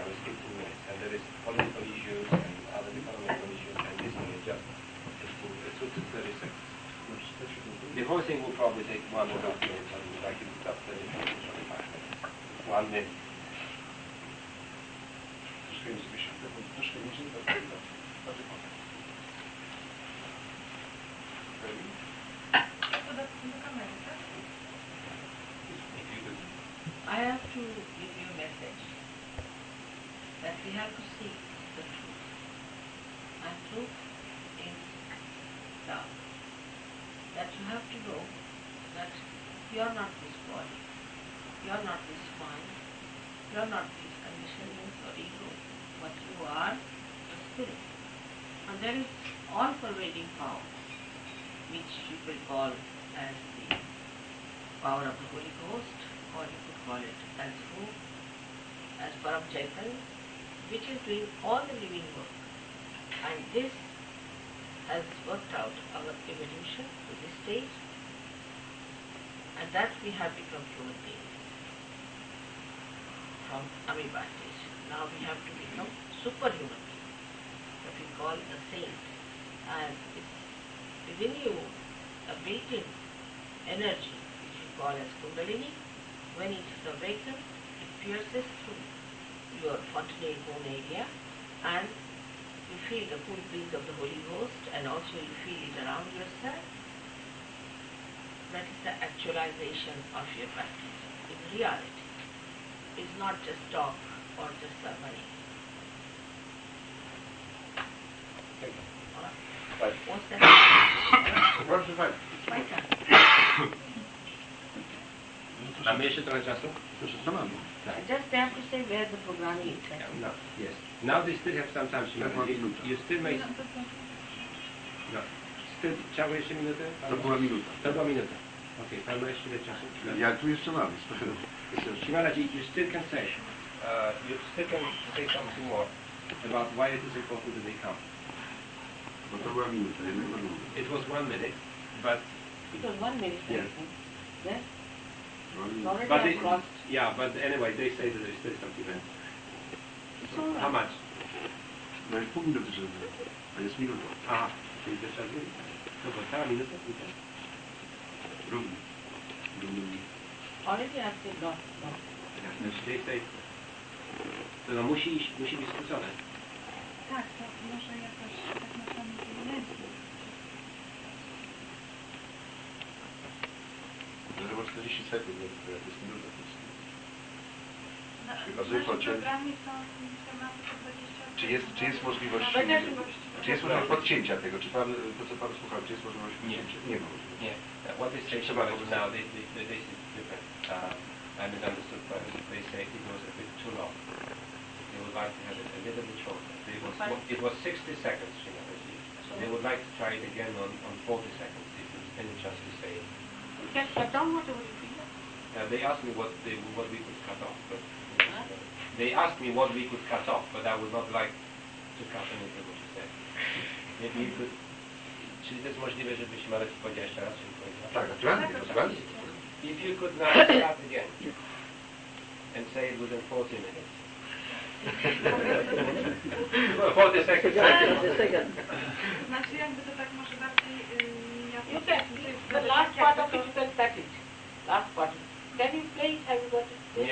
program is 15 minutes, and there is political issues and other economical issues, and this thing is just 2 to 30 seconds. The whole thing will probably take 1.5 minutes. I would like it to stop 30 minutes, 25 minutes. 1 minute. I have to give you a message that we have to seek the truth. And truth is love. That you have to know that you are not this body, you are not this mind, you are not these conditionings or ego, but you are the spirit. And there is all-pervading power, which people call as the power of the Holy Ghost, or you could call it as Ruh, as Param Chaitanya, which is doing all the living work. And this has worked out our evolution to this stage, and that we have become human beings from amoeba stage. Now we have to become superhuman beings, what we call a saint. And it's within you a built-in energy, which we call as Kundalini. When it is awakened, it pierces through your fontanelle bone area, and you feel the cool breeze of the Holy Ghost, and also you feel it around yourself. That is the actualization of your baptism in reality. It's not just talk or just ceremony. Thank you. Alright. What's that? What's the time? It's my turn. Mamy jeszcze trochę czasu? Just have to say where the program is. No, yes. Now they still have some time. You still may... No. Still, trzeba jeszcze minutę? To była minuta. To była minuta. Okej, pan ma jeszcze ile czasu? Ja tu jeszcze mam. Shimalaji, you still can say something more about why it is important that they come. Bo to była minuta, jednego minuta. It was 1 minute, but... It was 1 minute. Yes. Yes? But it, yeah, but anyway, they say that there's still something there. So how much? No jest pół minuty, żeby... A jest minuta. Aha, czyli to trzeba zmienić. No bo cała minuta? Równo. Already I said no. They say... To no musi być skrócone. Tak, to może jakoś tak na samym pojedynku. Że było 40 sekund, to jak jest minuta. W naszym programie są tematy po 20. Czy jest możliwość podcięcia tego? Czy pan, to co pan słuchał, czy jest możliwość podcięcia? Nie ma możliwości. Nie. What they say now, they say different. I misunderstood first. They say it was a bit too long. They would like to have it a little bit shorter. It was 60 seconds, so they would like to try it again on 40 seconds, if there's any chance to say it. You can cut down whatever you feel. They asked me what we could cut off, but they asked me what we could cut off, but I would not like to cut anything what you said. Maybe you could. Czyli to jest możliwe, żebyś Marek powiedział jeszcze raz, żeby powiedział? Tak, naturalnie. If you could now start again and say it within 40 minutes. 40 seconds. Znaczy jakby to tak może bardziej... You can, the last part of it you can cut it. Last part. Can you play it? Have you got it?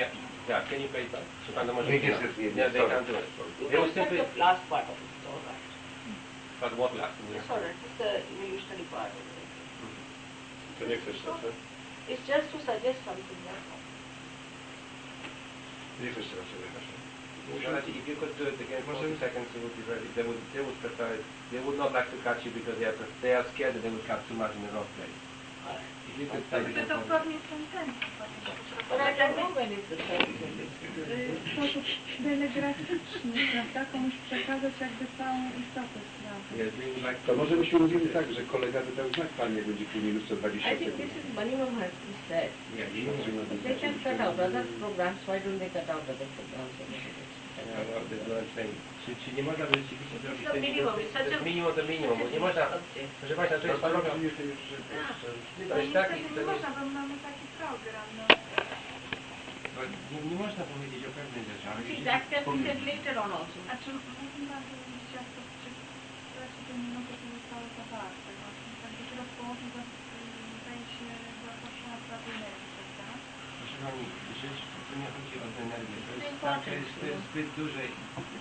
Yeah, can you play it back? So pan to może... Yeah, they can't do it. They will simply... The last part of it, it's all right. But what last? It's all right, it's the evolutionary part of it. To nie chcesz teraz, tak? It's just to suggest something, that's all. Nie chcesz teraz jechać. If you could do it again for 40 seconds, it would be ready. They would prefer it. They would not like to cut you because they are scared that they would cut too much in the wrong place. If you could play it To dokładnie ten temat. But I don't know when it's the time. W sposób telegraficzny, prawda? Komuś przekazać jakby całą istotę sprawy. To może byśmy mówili tak, że kolega wydał znak Pani, jak będzie pół minuty 20 I think sekund. this is minimum has to be said. They can cut out other programs, why don't they cut out other programs? Czy nie można by rzeczywiście zrobić To minimum, it's such a... minimum to minimum, bo nie można, proszę Państwa, to jest program. To jest taki, Nie można, bo mamy taki program, no. nie można powiedzieć o pewnych rzeczach, ale See, that can be said later on also. A czy mógłbym bardzo wiedzieć, jak to wczytać te minuty, które zostały zawarte właśnie? Tak dopiero w połowie zdaje się była poruszona sprawa energii, prawda? Proszę Pani, rzecz, to nie chodzi o tę energię, to jest zbyt duże.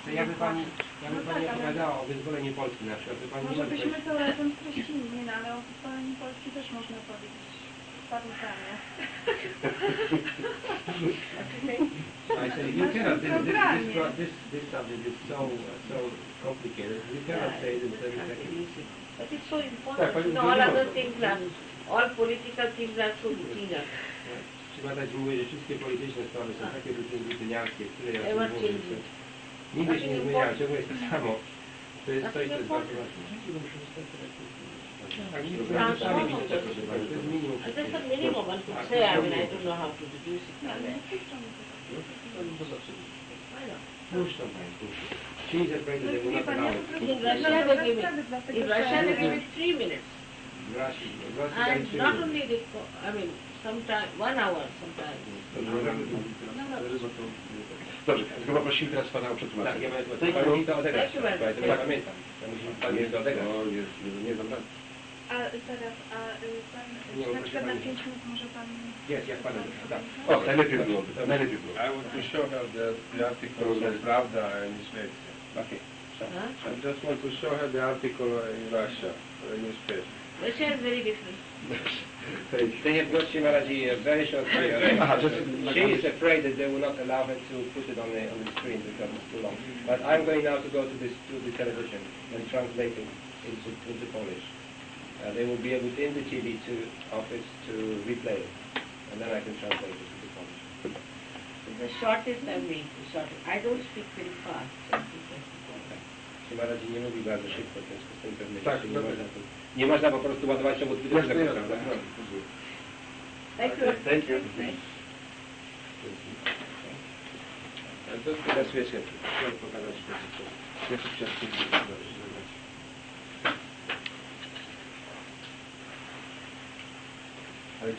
To jakby Pani opowiadała o wyzwoleniu Polski na przykład, to Pani Może byśmy to razem streścili, nie no, ale o wyzwoleniu Polski też można powiedzieć paru zdaniach. I say you cannot. This subject is so complicated. You cannot say it in 30 seconds. But it's so important. You know, all other things are, all political things are so routine. Trzeba dać mówić, że wszystkie polityczne sprawy są takie rutyniarskie, które ja Ever mówię, changing. że nigdy się nie zmieniają, ciągle jest to samo. To jest coś, co jest bardzo ważne. To jest minimum. That's the minimum one could say. I mean, I don't know how to reduce it. Puszczą Pani, puszczą. She is afraid that they will not allow it. In Russia they give it 3 minutes. W Rosji And not only they, I mean, sometimes 1 hour sometimes. Dobrze, tylko poprosimy teraz Pana o przetłumaczenie. Tak, ja będę Pan musi to odegrać, Thank you very ja tego nie pamiętam. Pan mnie to odegrać. No, nie znam rady. A zaraz, Nie, na przykład na proszę 5 minut może pan... Jest, jak Pan tak. O, najlepiej byłoby, najlepiej byłoby. I want to show her the article in Pravda and Szwecja. Okay. Huh? I just want to show her the article in Russia, in newspaper. Russia is very different. They have got Shimaraji a very short period. She is afraid that they will not allow her to put it on the screen because it's too long. But I'm going now to go to the television and translate it into Polish. They will be able to, in the TV office to replay it, and then I can translate it into Polish. The shortest I make, the shortest. I don't speak very fast. Shimaraji nie mówi bardzo szybko, w związku z tym pewnie Tak, nie można po prostu ładować ciągu Jasne, prawda? jasne. Thank you. Thank you. Teraz wiecie, chciałem pokazać pierwszy wcześniej.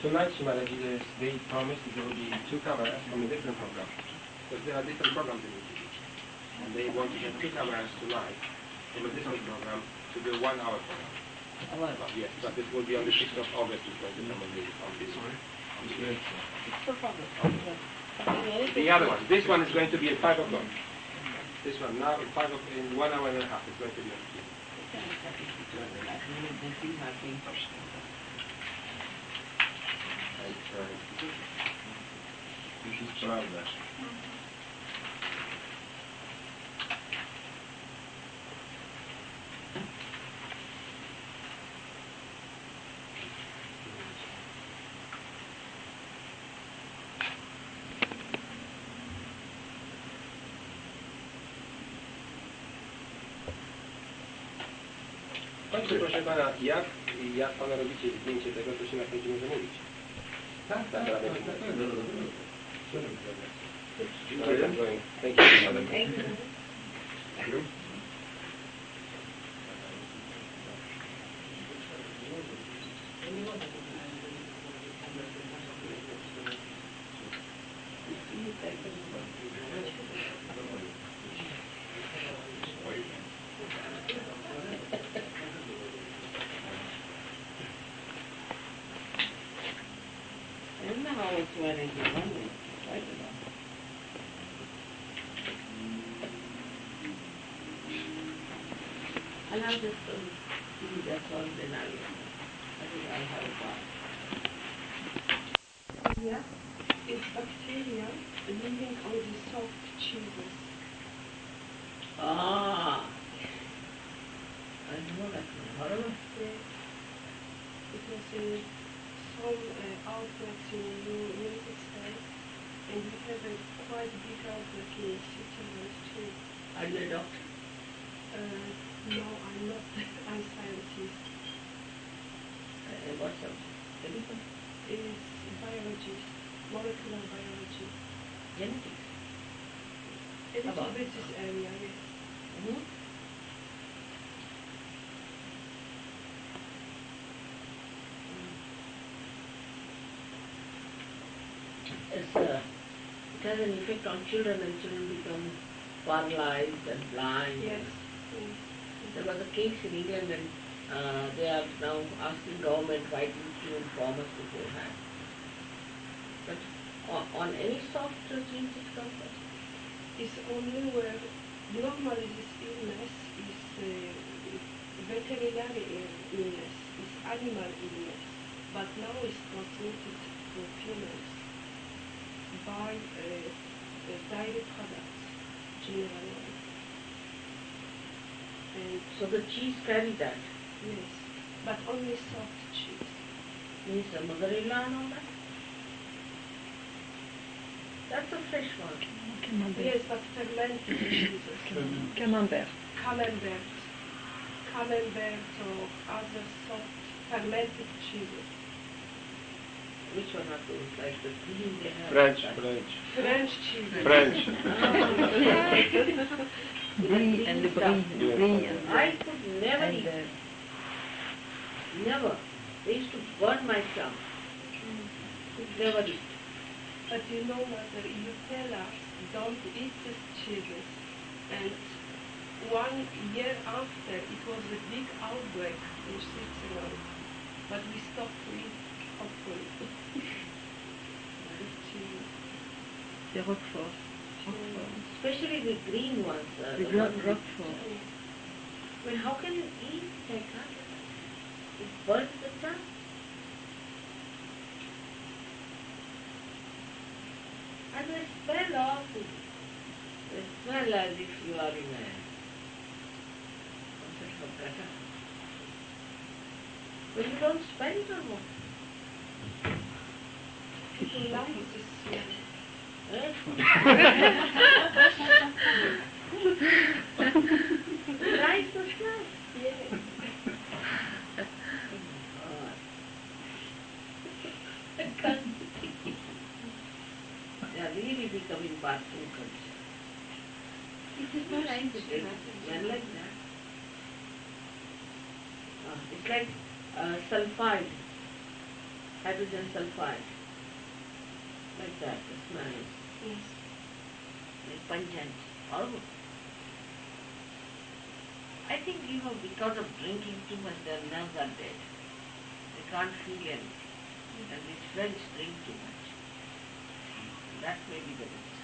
Tonight, Shimaraji, they promised that there will be 2 cameras from a different program. Because there are different programs in the TV. And they want to have 2 cameras tonight from a different program to the 1-hour program. Yes, but this will be on the 6th of August, it's going to come on this. The other one, this one is going to be at 5 o'clock. This one now at 5 o'clock, in 1 hour and a half, it's going to be on the TV. This is Pravda. W końcu, proszę Pana, jak Pana robicie zdjęcie tego, to się na końcu może mówić. Tak. Dziękuję. Thank you. Thank you. I don't know how it's wearing the money. I don't know. I'll have this see that's all then I think I'll have a bath. Yeah, it's bacteria living on the soft cheeses. Ah, I know that one. Yeah. Because some outlets in the United States, and we have a quite big outlet in Switzerland too. Are you a doctor? No, I'm not. I'm scientist. What's up? Medical? It's biologist, molecular biology. Genetics? A little About? bit this area, yes. Mm-hmm. It has an effect on children, and children become paralyzed and blind. Yes. There was a case in England, and they are now asking government why didn't you inform us beforehand. But on any soft genes it comes out. It's only where normally this illness is veterinary illness, it's animal illness, but now it's transmitted to humans by dairy products, generally. And So the cheese carry that. yes, but only soft cheese. Means the mozzarella and all that. That's a fresh one. Yes, but fermented cheeses. Camembert. Camembert or other soft fermented cheeses. Which one are those? Like the green they have? French cheeses. Brie and the brie. Brie and I could never eat. Never. They used to burn my tongue. Could never eat. But you know, Mother, you tell us don't eat these cheeses. And 1 year after, it was a big outbreak in Switzerland. But we stopped to eat, hopefully. These cheeses. the Roquefort. Especially the green ones. The Roquefort. Well, how can you eat like that? It burns the tongue. And they smell awful. They smell as if you are in a concert of pressure. But you don't smell it or what? People like this smell. Eh? Nice the smell. Yes. They are really becoming bathroom culture. It is not nice to take smell like that. It's like sulfide, hydrogen sulfide. Like that, the smell is Yes. like pungent, horrible. I think, because of drinking too much, their nerves are dead. They can't feel anything. And these French drink too much. That may be the reason.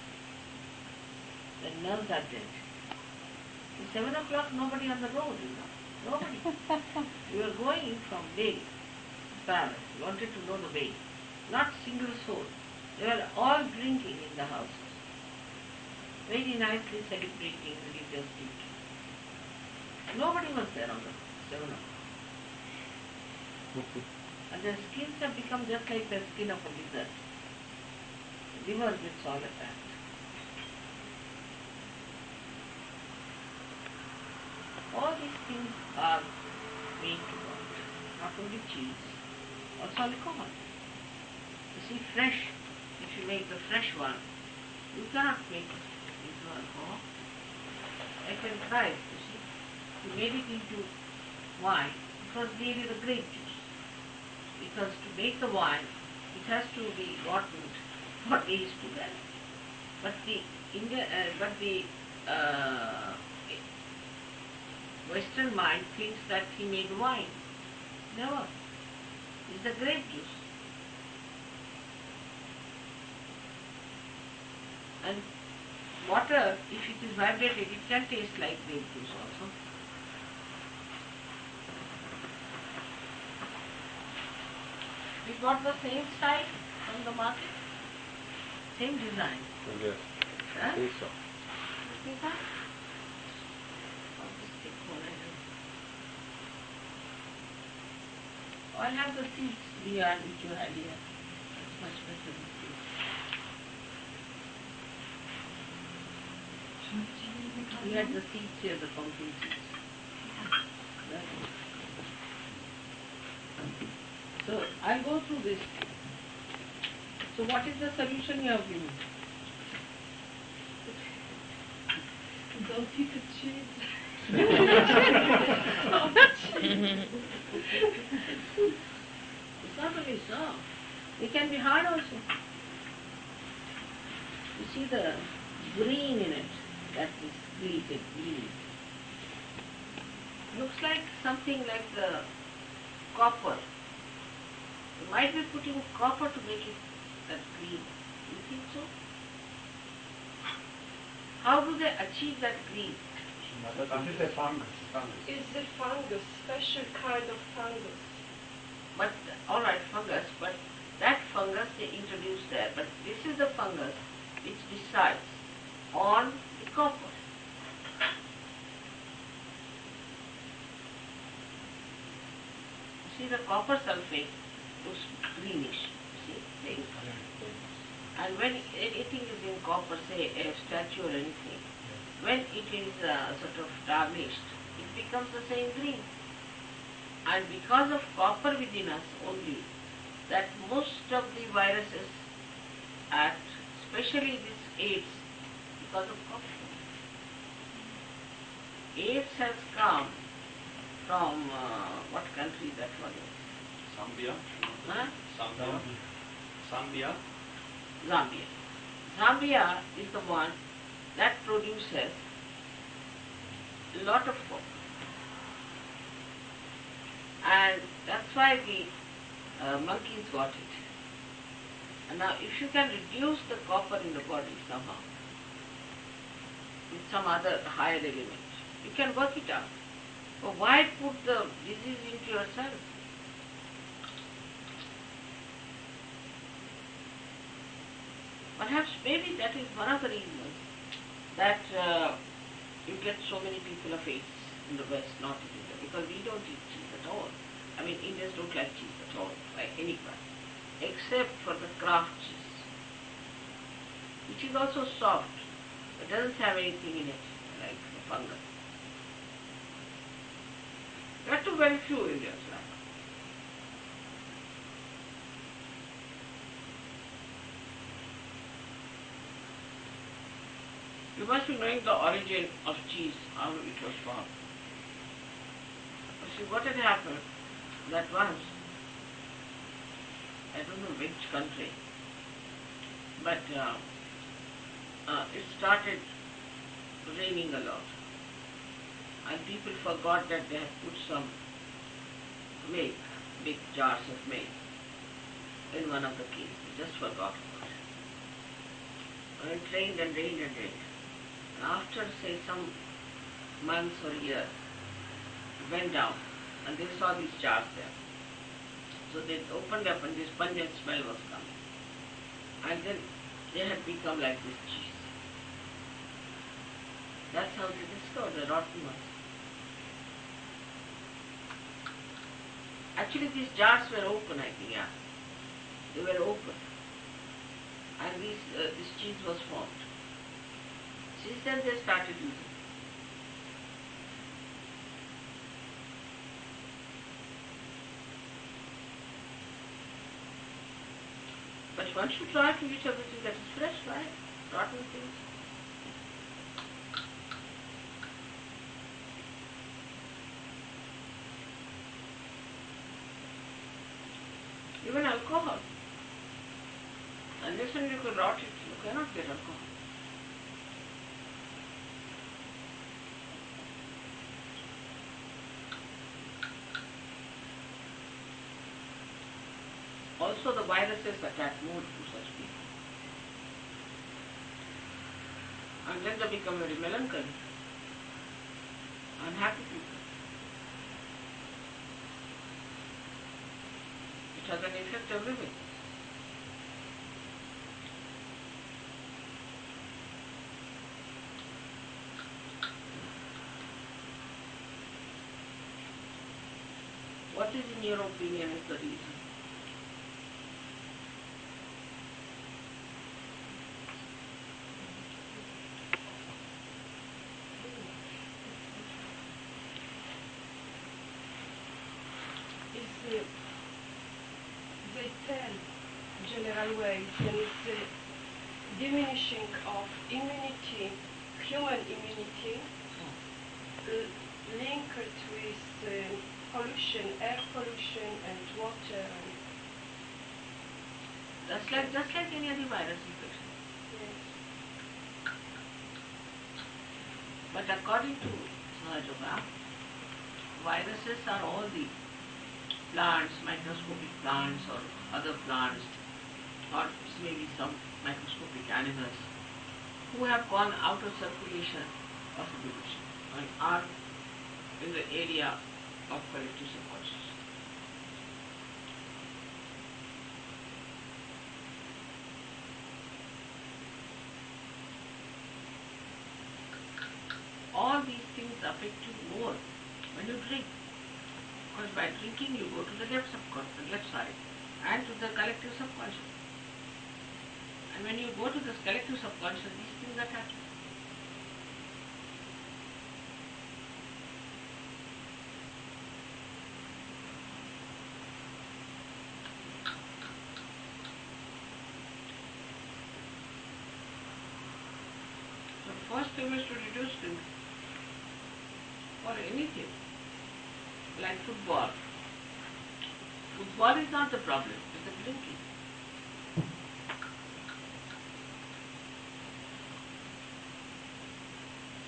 Their nerves are dead. At 7 o'clock, nobody on the road, Nobody. We were going from Lille to Paris. We wanted to know the way. Not single soul. They were all drinking in the houses. Very nicely celebrating religious duty. Nobody was there on the 7 o'clock. And their skins have become just like the skin of a lizard. The liver gets all attacked. All these things are made to work. Not only cheese, also alcohol. You see, fresh, if you make the fresh one, you cannot make it into alcohol. I can try it, you see. You made it into wine, it was really the grape juice. Because to make the wine, it has to be bottled for days together. But the Western mind thinks that he made wine. Never. It's the grape juice. And water, if it is vibrated, it can taste like grape juice also. We got the same style from the market, same design. Yes, I Huh? think so. See that? I'll just take one and I'll have the seeds beyond which you had here. It's much better than seeds. We had the seeds here, the pumpkin seeds. That one. So I'll go through this. So what is the solution you have given? Don't eat the cheese. It's not only soft. It can be hard also. You see the green in it, that is created green. Looks like something like the copper. You might be putting copper to make it that green. Do you think so? How do they achieve that green? That is a fungus. It's a fungus, special kind of fungus. But, alright, fungus, but that fungus they introduced there. But this is the fungus which decides on the copper. See, the copper sulfate looks greenish, see, things. And when anything is in copper, say a statue or anything, when it is sort of tarnished, it becomes the same green. And because of copper within us only, that most of the viruses act, especially this AIDS, because of copper. AIDS has come from what country that one is? Zambia. Huh? Zambia. Zambia. Zambia is the one that produces a lot of copper. And that's why the monkeys got it. And now if you can reduce the copper in the body somehow, with some other higher element, you can work it out. But why put the disease into yourself? Perhaps maybe that is one of the reasons that you get so many people of AIDS in the West, not in India, because we don't eat cheese at all. I mean, Indians don't like cheese at all, by any kind, except for the Kraft cheese, which is also soft, but doesn't have anything in it, like the fungus. There are too very few Indians like. You must be knowing the origin of cheese, how it was formed. See, what had happened that once, I don't know which country, but it started raining a lot. And people forgot that they had put some milk, big jars of milk, in one of the caves. They just forgot about it. And it rained and rained and rained. And after, say, some months or years, it went down, and they saw these jars there. So they opened up, and this pungent smell was coming. And then they had become like this cheese. That's how they discovered the rotten ones. Actually, these jars were open, I think, yeah. They were open. And this cheese was formed. Since then they started using it. But one should try to eat everything that is fresh, right? Rotten things. Even alcohol. Unless you can rot it, you cannot get alcohol. Also the viruses attack more to such people. And then they become very melancholy, unhappy people. It has an effect everywhere. What is, in your opinion, is the reason? They tell, general ways, there is a diminishing of immunity, human immunity, linked with pollution, air pollution and water. Just like any other virus infection. Yes. But according to SahajaYoga, viruses are all the plants, microscopic plants or other plants, or maybe some microscopic animals who have gone out of circulation of evolution and are in the area of collective subconscious. All these things affect you more when you drink. Because by drinking you go to the left side and to the collective subconscious. And when you go to this collective subconscious, these things are happening. So the first thing is to reduce drink or anything. Like football. Football is not the problem, it's the drinking.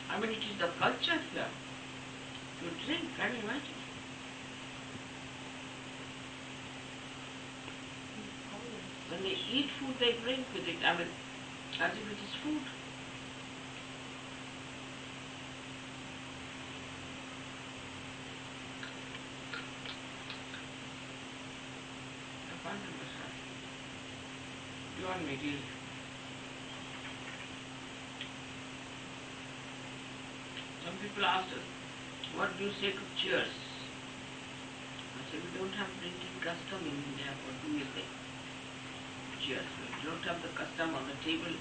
I mean, it is the culture here to drink, can you imagine? When they eat food, they drink with it, I mean, as if it is food. Beyond material. Some people ask us, what do you say to cheers? I say, we don't have drinking custom in India. What do we say? Cheers. We don't have the custom on the table.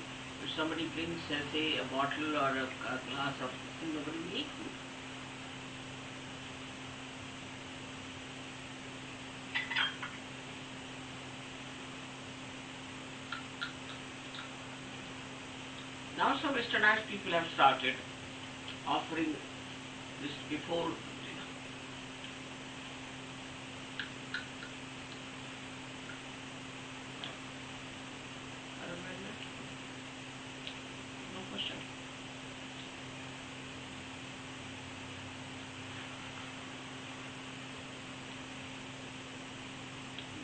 If somebody brings, say, a bottle or a glass of food, nobody will eat food. Now some westernized people have started offering this before dinner. No question.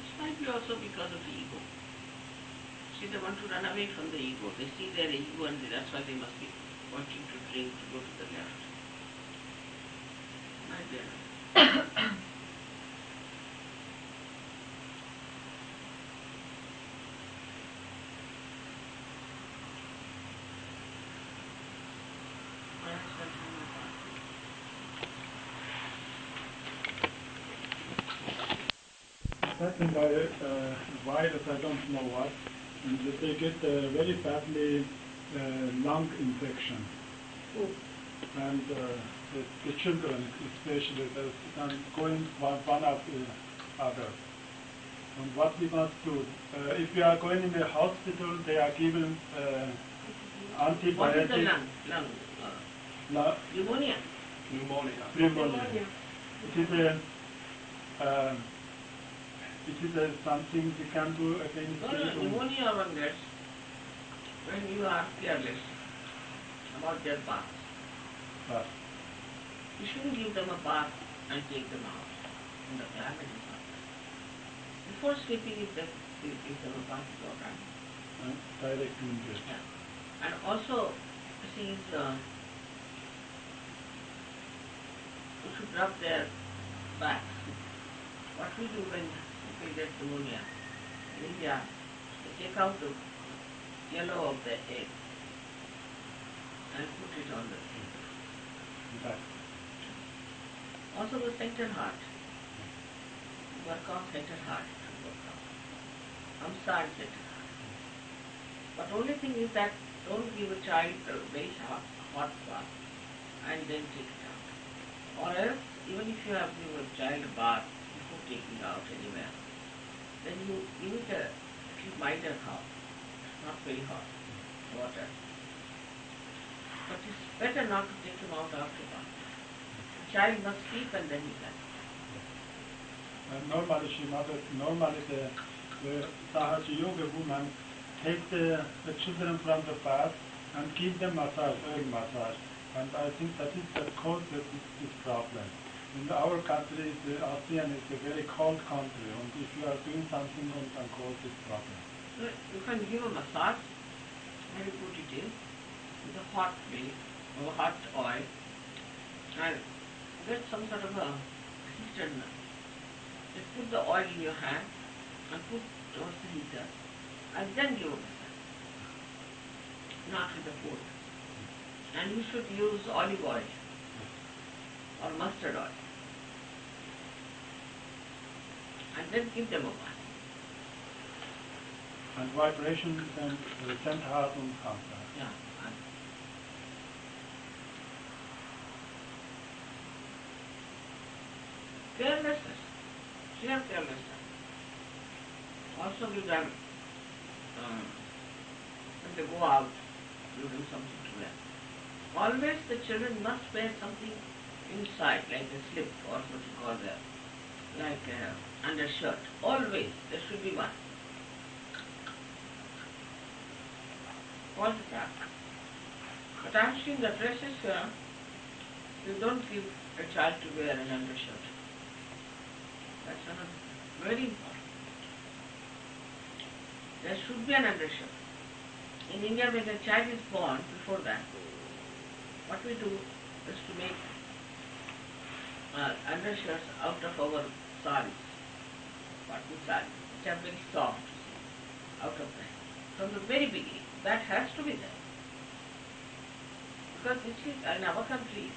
This might be also because of the ego. See, they want to run away from the ego. They see their ego and that's why they must be wanting to drink, to go to the left. My dear. Second by virus, I don't know what, and they get very badly lung infection. And the children especially, and going one after the other. And what we must do, if we are going in the hospital, they are given antibiotics. What is the lung? Pneumonia. Pneumonia. It is something we can do against pneumonia one gets when you are careless about their baths. You shouldn't give them a bath and take them out in the climate is not right. Before sleeping, if they give them a bath, it's all right. Directly in bed. Yeah. And also, you should rub their backs. What we do when people get pneumonia in India, they take out the yellow of the egg and put it on the back. Also the center heart. Work on center heart. Hamsa and center heart. But only thing is that don't give a child a very hot bath and then take it out. Or else, even if you have given a child a bath before taking out anywhere, then you give it a little milder hot, not very hot water. But it's better not to take him out after bath. The child must sleep and then he can. Normally the SahajaYoga woman take the children from the bath and give them massage, oil massage, And I think that is the cause of this problem. In our country, the ASEAN is a very cold country, and if you are doing something, one can cause this problem. You can give a massage, very good it is, with a hot place or hot oil, and get some sort of a heated. Just put the oil in your hand and put towards the heater, and then give a massage, not with the foot. And you should use olive oil or mustard oil, and then give them a bath. And vibration and send heart and cancer. Yeah. Carelessness, sheer carelessness. Also give them, when they go out, you do something to them. Always the children must wear something inside, like a slip or what you call that, like undershirt. Always, there should be one. All the time. But I'm seeing the dresses here, you don't give a child to wear an undershirt. That's another very important. There should be an undershirt. In India, when a child is born, before that, what we do is to make undershirts out of our saris, cotton saris, which are very soft, out of that. From the very beginning, that has to be there. Because this is, in our country,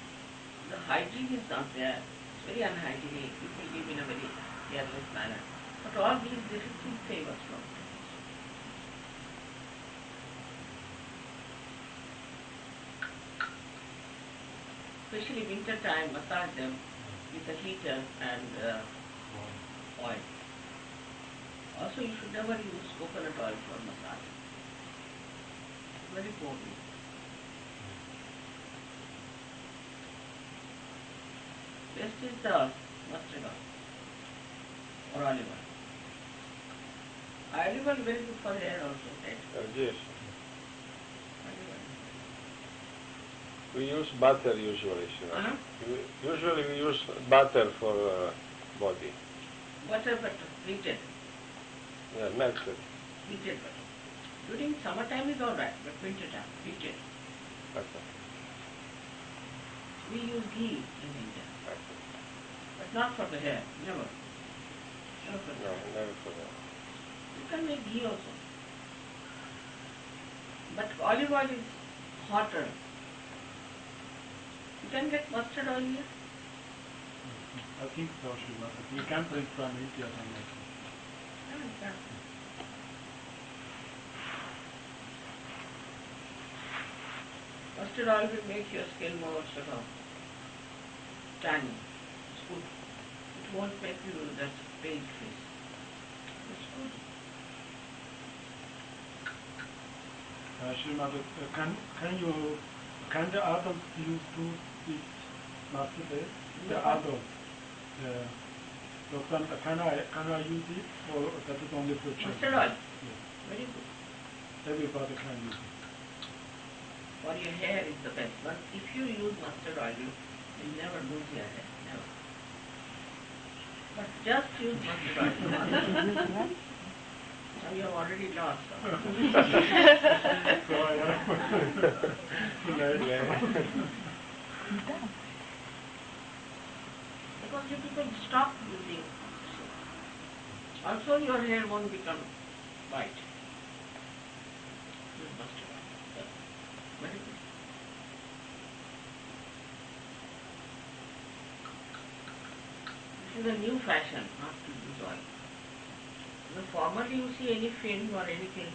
the hygiene is not there. It's very unhygienic. People live in a very careless manner. But all these receive favors from it. Especially winter time, massage them with a heater and oil. Also, you should never use coconut oil for massage. Very poorly. Best is the mustard oil or olive oil. Olive oil very good for hair also, right? Yes. Olive oil. We use butter usually. Uh-huh. Usually we use butter for body. Butter, heated. Yeah, melted. Heated butter. During summertime is alright, but winter time, heated. Okay. We use ghee in India, Okay. but not for the hair, never. Never for the No, hair. never for that. You can make ghee also. But olive oil is hotter. You can get mustard oil here. I think so, Srivastava. We can bring from India and also. Yeah. Mustard oil will make your skin more sort of tanny. It's good. It won't make you that pale face. It's good. Srimad, can the adults use this mustard oil? The adults. Doctor, can I use it, or that is only for children? Mustard oil? Yes. Very good. Everybody can use it. For your hair is the best. But if you use mustard oil, you will never lose your hair. Never. But just use mustard oil. Now you have already lost. So I Because you people stop using soap. Also your hair won't become white. Use mustard oil. Very good. This is a new fashion, not to use oil. Formerly you see any film or anything,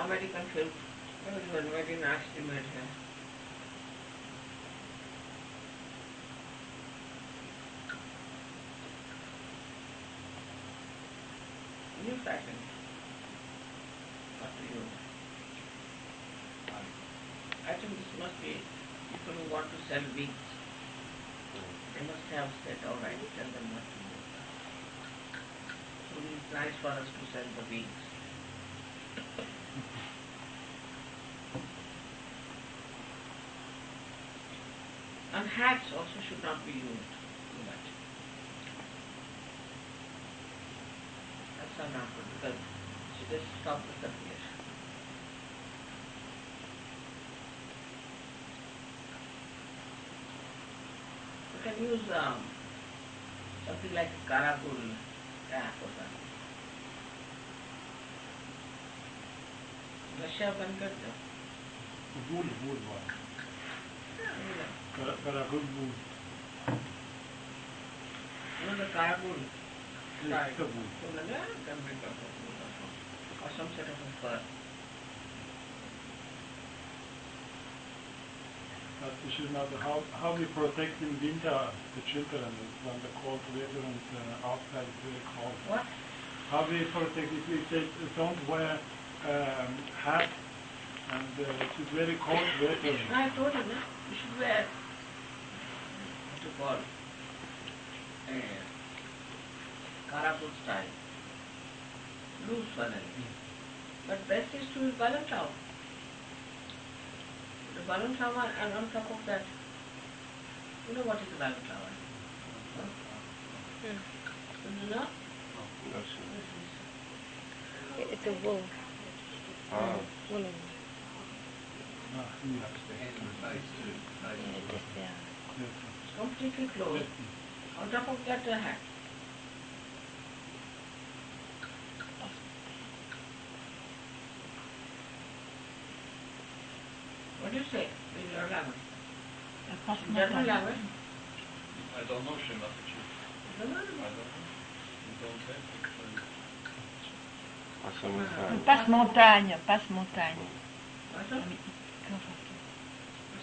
American film, everyone very nasty made hair. New fashion. What to use? I think this must be people who want to sell wigs. They must have said, all right, tell them what to do. So it's nice for us to sell the wigs. And hats also should not be used too much. That's not good because she just stops the circulation. You can use something like a karakul cap or something. Russia can get them. wool one. Yeah. Karakul wool. You know the karakul? It's the wool. So like that can make up of wool also. Or some sort of a fur. But we should know how we protect in winter the children when the cold weather and outside is very cold. What? How we protect if we say don't wear hat and it's very cold weather. I told you, no? You should wear what you call karakul style. Loose one. But best is to use balloon towel. The balloon towel and on top of that, you know what is a balloon towel? You know? It's a wool. Ah. Woolen. Ah, And yeah. the face too. Face Yeah, as it is there. Yes. It's completely closed. On top of that, a hat. What do you say in your language? German language? I don't know, Shematachi. You don't know? I don't know. You don't say Passe montagne, passe montagne. What else?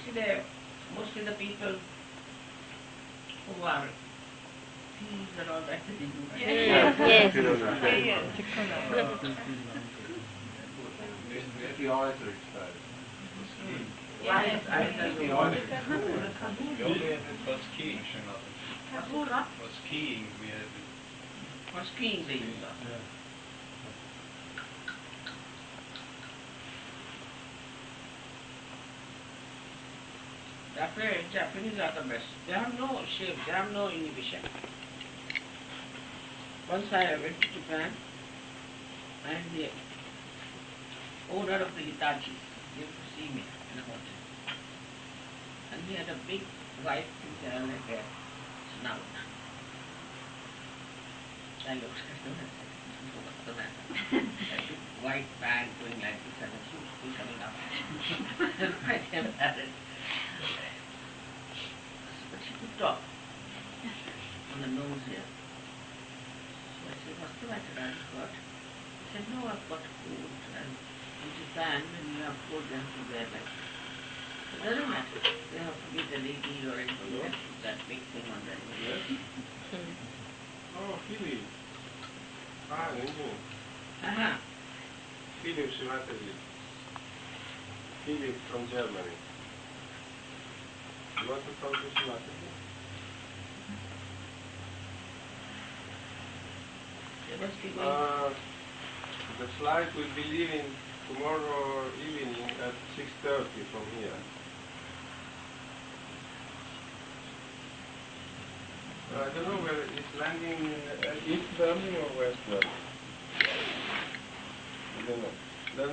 You see, mostly the people who are thieves and all that, they do that. Yes. If the eyes are exposed. Yes, I know. We only had it for skiing, Shematachi. What? For skiing, we had it. For skiing they use that. Yeah. Japanese are the best. They have no shame, they have no inhibition. Once I went to Japan and the owner of the Hitachi came to see me in a hotel. And he had a big white picture like a snout. I looked at him and said, what's the matter? A big white bag going like this and a huge thing coming up. Quite embarrassed. But she could talk on the nose here. So I said, what's the matter? Are you hurt? He said, no, I've got cold. And in Japan, when you have cold, they have to wear like this. It doesn't matter. They have to be the lady or anybody that put that big thing on their nose. Oh, Philip. Ah, Uh-huh. Philip Shemataji. Philip from Germany. You want to talk to Shemataji? They must be going. The flight will be leaving tomorrow evening at 6:30 from here. I don't know where it's landing, East Berlin or West Berlin. I don't know. Then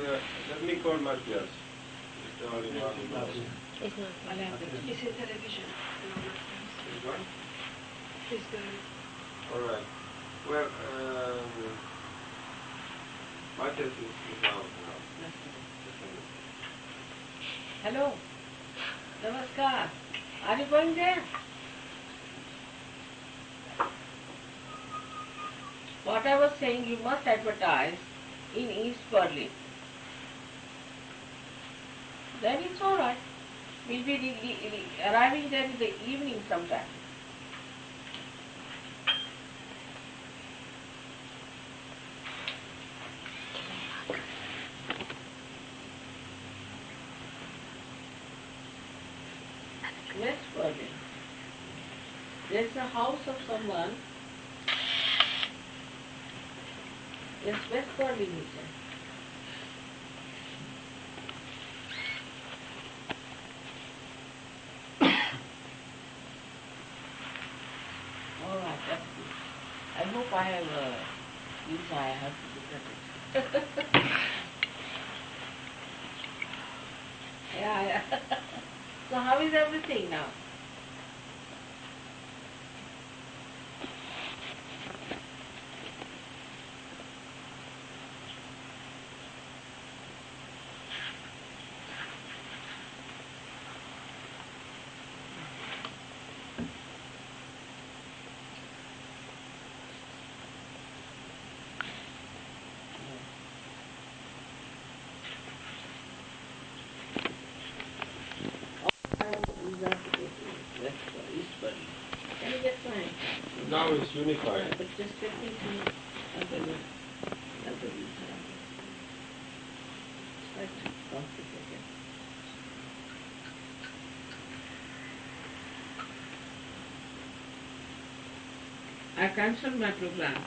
let me call Matthias. It's the only one who knows. It's not. It's in television. This one? He's going. All right. Well, Matthias is out now. Just a minute. Hello. Namaskar. Are you going there? What I was saying, you must advertise in East Berlin. Then it's all right. We'll be arriving there in the evening sometime. West Berlin. There's a house of someone. Yes, West Berlin, he said. if I have a visa, I have to look at it. Yeah. So how is everything now? Can you get mine? Now it's unified. But just let me see other visa. It's quite complicated. I cancelled my program.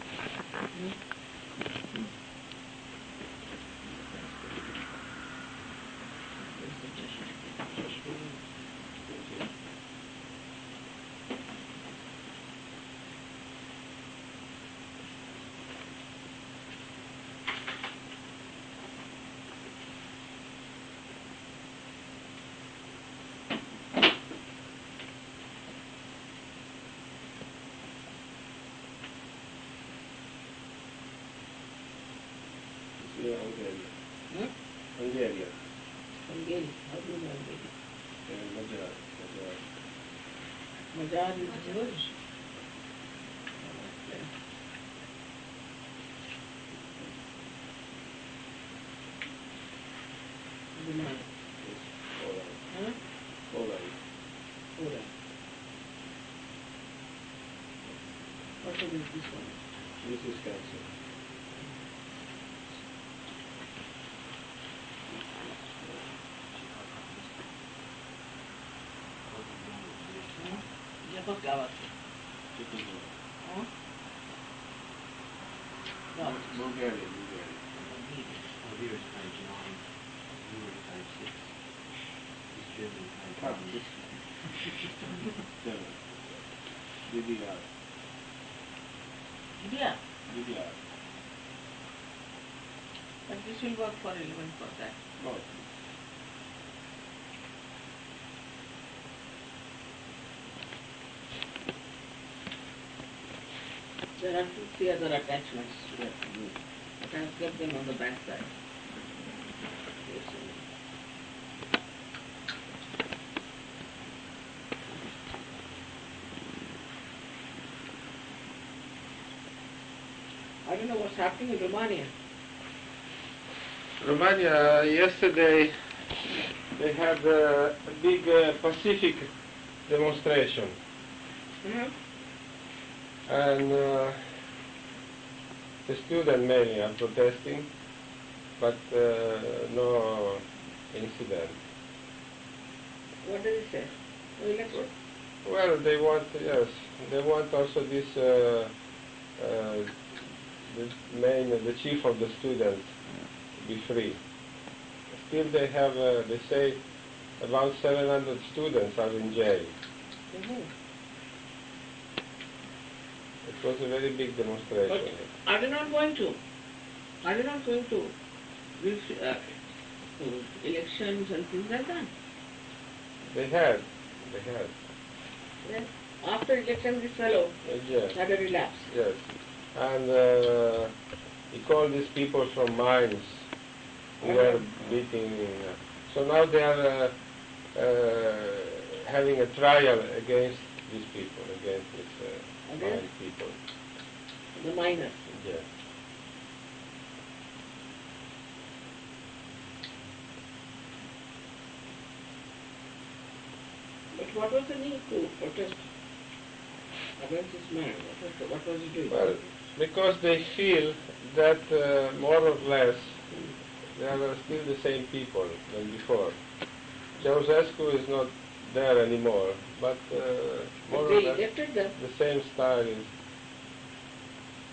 Hungarian. Hungarian. Hungarian. How do you know Hungarian? Magyar. Magyar is good. Okay. Poland. Huh? Poland. Poland. What is this one? This is cancer. Czechoslovakia. Huh? No. Bulgaria. Oh, here is page 9. Here is page 6. This German page 9. DDR. India. DDR. But this will work for 11 for that. No. There are 2-3 other attachments you have to do. But I have kept them on the back side. I don't know what's happening in Romania. Romania, yesterday they had a big Pacific demonstration. And the students mainly are protesting, but no incident. What did he say? No election? Well, they want, yes, they want also this, the chief of the students to be free. Still they have, they say, about 700 students are in jail. It was a very big demonstration. But are they not going to? Are they not going to elections and things like that? They had. Then after election this fellow Yes. had a relapse. Yes. And he called these people from mines who were beating. So now they are having a trial against these people, against these mine people. The miners. Yes. But what was the need to protest against this man? What was he doing? Well, because they feel that more or less they are still the same people than before. Ceausescu is not there anymore, but more or less elected them. the same style is.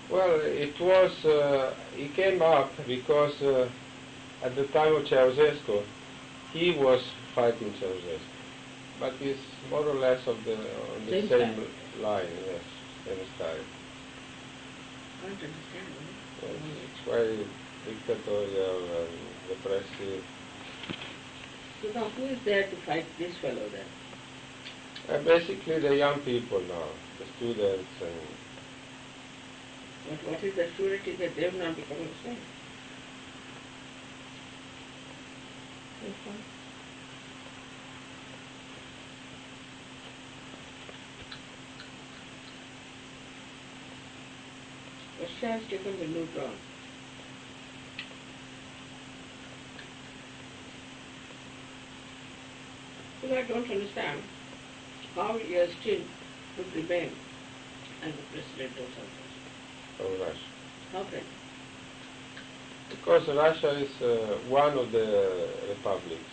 Well, it was, he came up because at the time of Ceausescu, he was fighting Ceausescu. But he's more or less on the same line, yes, same style. Can't understand, It's quite dictatorial and repressive. So now who is there to fight this fellow then? Basically the young people now, the students and But what is the surety that they have not become insane? Russia has taken the new turn. So I don't understand how he has still could remain as the president or something. of Russia. How can? Because Russia is one of the republics.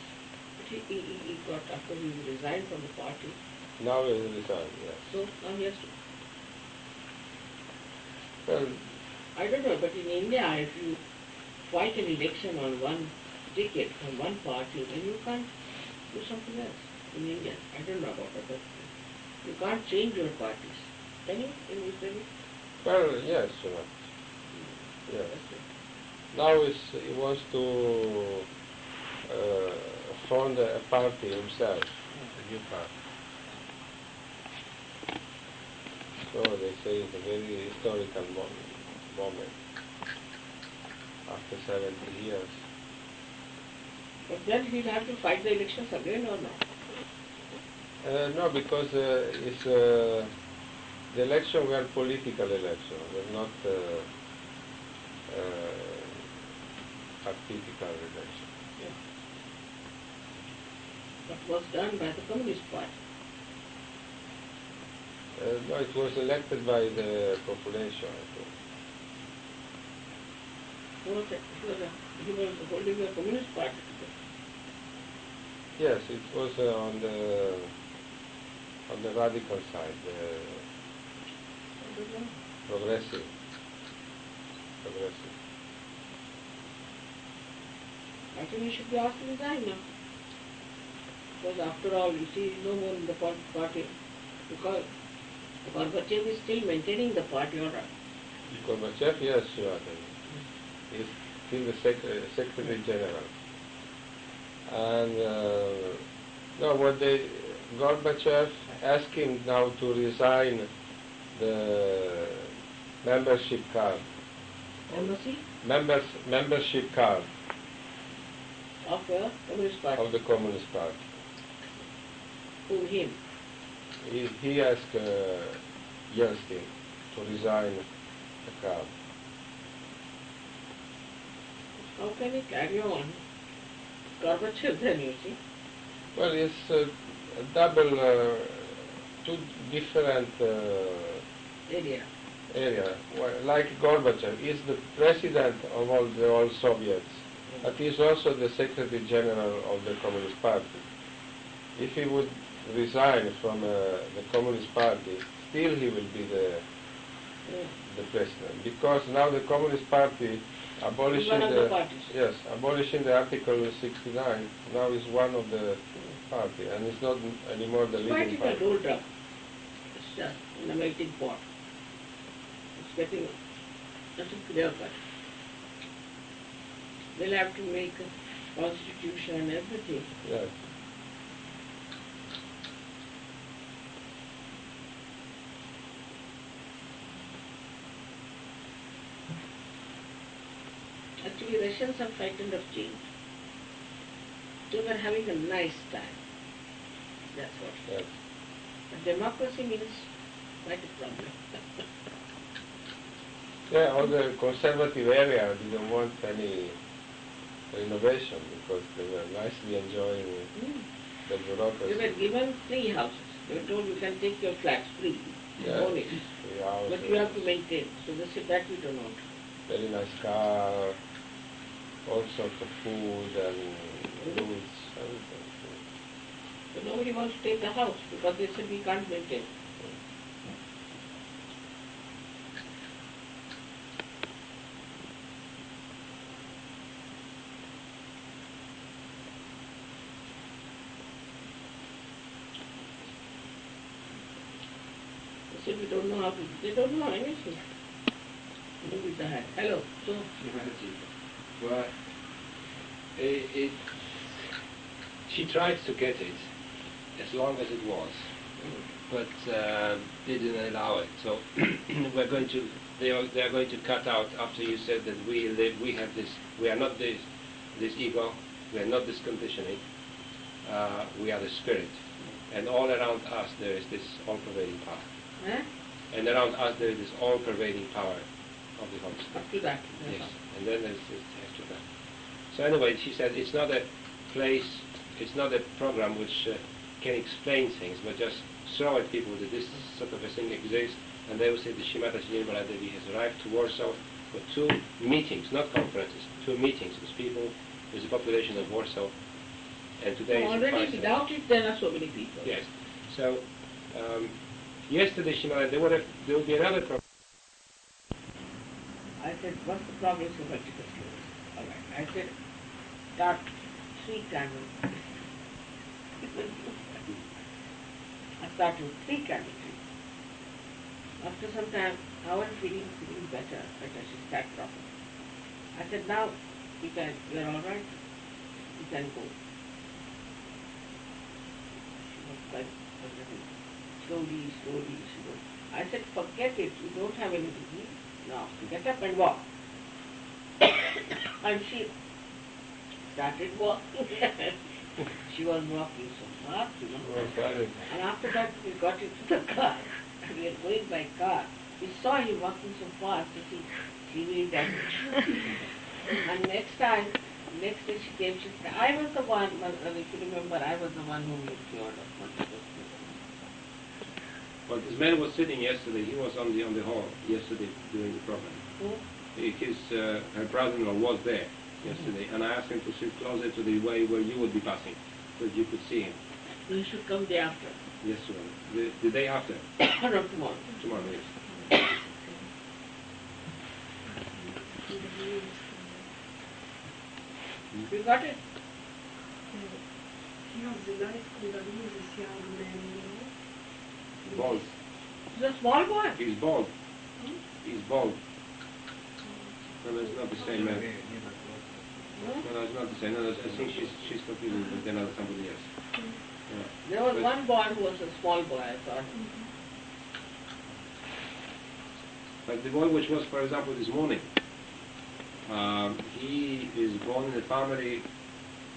But he got, after he resigned from the party, Now it is resigned, yes. so now he has to. Well, I don't know, but in India, if you fight an election on one ticket from one party, then you can't do something else in India. I don't know about other things. You can't change your parties. Can you? In Italy? well, yes, yes. That's it. Now he wants to found a party himself, a new party. So they say it's a very historical moment after 70 years. But then he'll have to fight the elections again or not? No, because the election were political election, were not political election. Yeah. But was done by the Communist Party. No, it was elected by the population, I think. He was holding the Communist Party. Yes, it was on the radical side, the progressive. I think he should be asked to resign now. Because after all, you see, no more in the party. Because Gorbachev is still maintaining the party, all right. Gorbachev, yes, sure. He's still the Secretary General. And no, Gorbachev asked him now to resign the membership card. Embassy Membership card of the Communist Party. of the Communist Party. Who, him? He asked Yeltsin to resign the card. How can he carry on? Gorbachev then, you see. Well, it's a double, two different Area. Well, like Gorbachev, he's the president of all the old Soviets, but he's also the Secretary General of the Communist Party. If he would resign from the Communist Party, still he will be the president, because now the Communist Party abolishing abolishing the Article 69, now is one of the party, and it's not anymore the leading Quite party. a doldrum. It's just in a melting pot. It's getting nothing clear cut. They'll have to make a constitution, everything. Yes. Actually, Russians are frightened of change. They were having a nice time. That's what. Yes. But democracy means quite a problem. Yeah, all the conservative area didn't want any innovation because they were nicely enjoying the bureaucracy. They were given free houses. They were told you can take your flats free, own it. Free houses, But you have to maintain. So they said that we don't want. very nice car, all sorts of food and goods, everything. So nobody wants to take the house because they said we can't maintain. They said we don't know how to, they don't know anything. with the hand. Hello. So, Well, she tried to get it as long as it was, but didn't allow it. So we're going to. They are going to cut out after you said that we have this. We are not this ego. We are not this conditioning. We are the spirit, and all around us there is this all-pervading power. And around us there is this all-pervading power of the Holy Spirit. Up to that. Yes, and then there's after that. So anyway, she said it's not a place, it's not a program which can explain things, but just show at people that this sort of a thing exists, and they will say the Shrimati Nirmala Devi has arrived to Warsaw for 2 meetings, not conferences, 2 meetings with people, with the population of Warsaw, and today So already without it there are so many people. Yes. So yesterday Shrimati, there will be another program. I said, what's the progress of vertical sclerosis? All right. I said, start 3 candles. I started with 3 candles. After some time, I was feeling better. She sat properly. I said, now you're all right. You can go. She was quite slowly, she goes. I said, forget it. You don't have anything to eat. Now, get up and walk. And she started walking. She was walking so fast, And after that, we got into the car. We were going by car. We saw him walking so fast that he made that. And next day she came, she said, I was the one, if you remember, I was the one who you cured of multiple sclerosis. Well, this man was sitting yesterday. He was on the hall yesterday during the program. Her brother-in-law was there yesterday, and I asked him to sit closer to the way where you would be passing, so that you could see him. You should come day after. Yes, sir. The day after. No, tomorrow. Tomorrow, yes. You got it? He has the light Kundalini, this young man, Bald. He's a small boy. He's bald. He's bald. No, it's not the same man. No, it's not the same. No, I think she's talking with another somebody else. Yeah. There was one boy who was a small boy, I thought. But the boy which was, for example, this morning, he is born in a family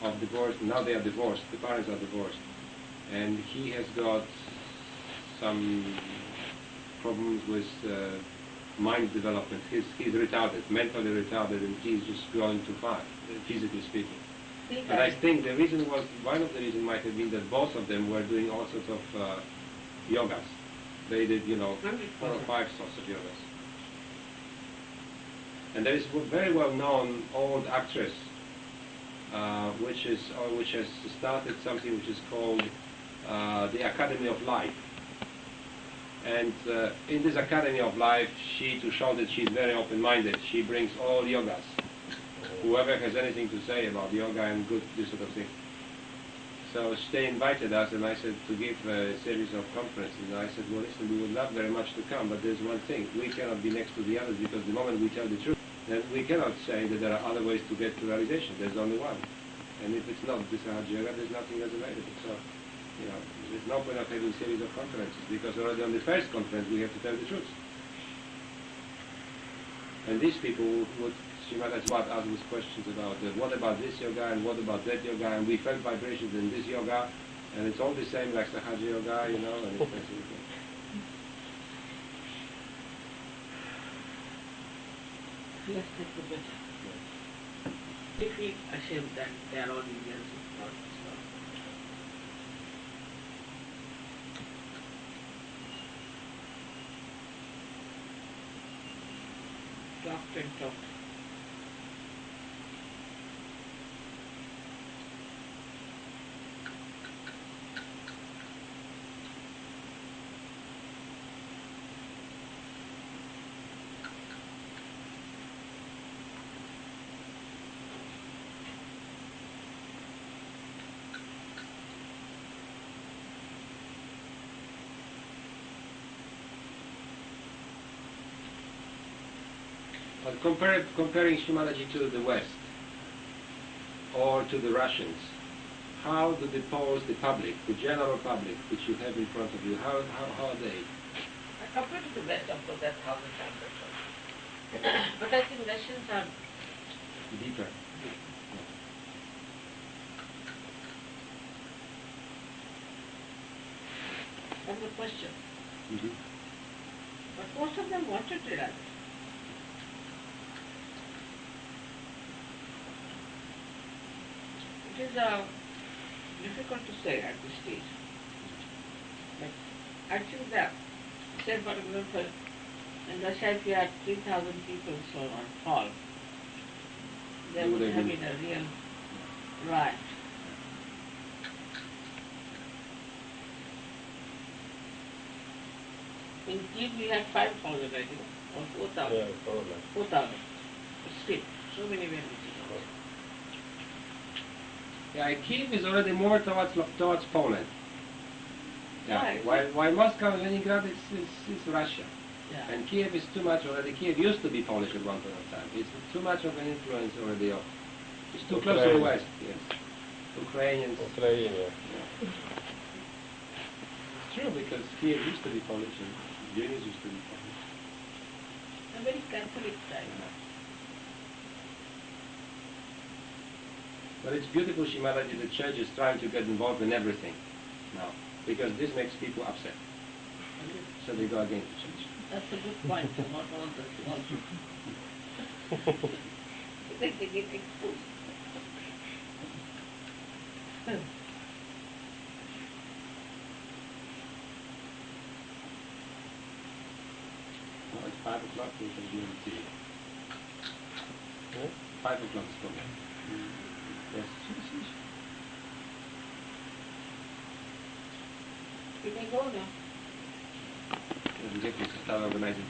of divorced. Now they are divorced. The parents are divorced. And he has got some problems with mind development. He's retarded, mentally retarded, and he's just going too far, physically speaking. And I think the reason was, one of the reasons might have been that both of them were doing all sorts of yogas. They did, 4 or 5 sorts of yogas. And there is a very well-known old actress which has started something which is called the Academy of Life. And in this Academy of Life, to show that she's very open-minded, she brings all yogas. Whoever has anything to say about yoga and this sort of thing. So they invited us, and I said to give a series of conferences. And I said, well, listen, we would love very much to come, but there's one thing: we cannot be next to the others, because the moment we tell the truth, then we cannot say that there are other ways to get to realization. There's only one. And if it's not this SahajaYoga, there's nothing else available. So, there's no point of having a series of conferences, because already on the first conference we have to tell the truth. And these people would ask us questions about what about this yoga and what about that yoga, and we felt vibrations in this yoga, and it's all the same like SahajaYoga, and it's basically. Let's take the better. They feel ashamed that they are all Indians. Talked and talked. But comparing Shimalaji to the West or to the Russians, how do they pose the public, the general public, which you have in front of you? How are they? Compared to the West, of course, that's 1,000 times better. But I think Russians are Deeper. That's the question. Mm-hmm. But most of them wanted to run. It is difficult to say at this stage. But I think that, say for example, in Russia if you had 3,000 people so on fall, there would have been a real riot. In Kiev we had 5,000 I think, or 4,000. Yeah, probably. 4,000. Still, so many witnesses. Yeah, Kiev is already more towards Poland. Yeah. Right. While Moscow and Leningrad is Russia. Yeah. And Kiev is too much already. Kiev used to be Polish at one point of time. It's too much of an influence already. It's too close to the West. Yes. Ukrainians. Ukraine, yeah. It's true because Kiev used to be Polish and Vilnius used to be Polish. A very Catholic time. But it's beautiful, Shimalaji, the church is trying to get involved in everything now, because this makes people upset. So they go against the church. That's a good point, not all the small people. They get exposed. No, it's 5 o'clock, we can be on TV. Yeah? 5 o'clock is coming. Yes. You can go now. Gdzie się stała organizacja?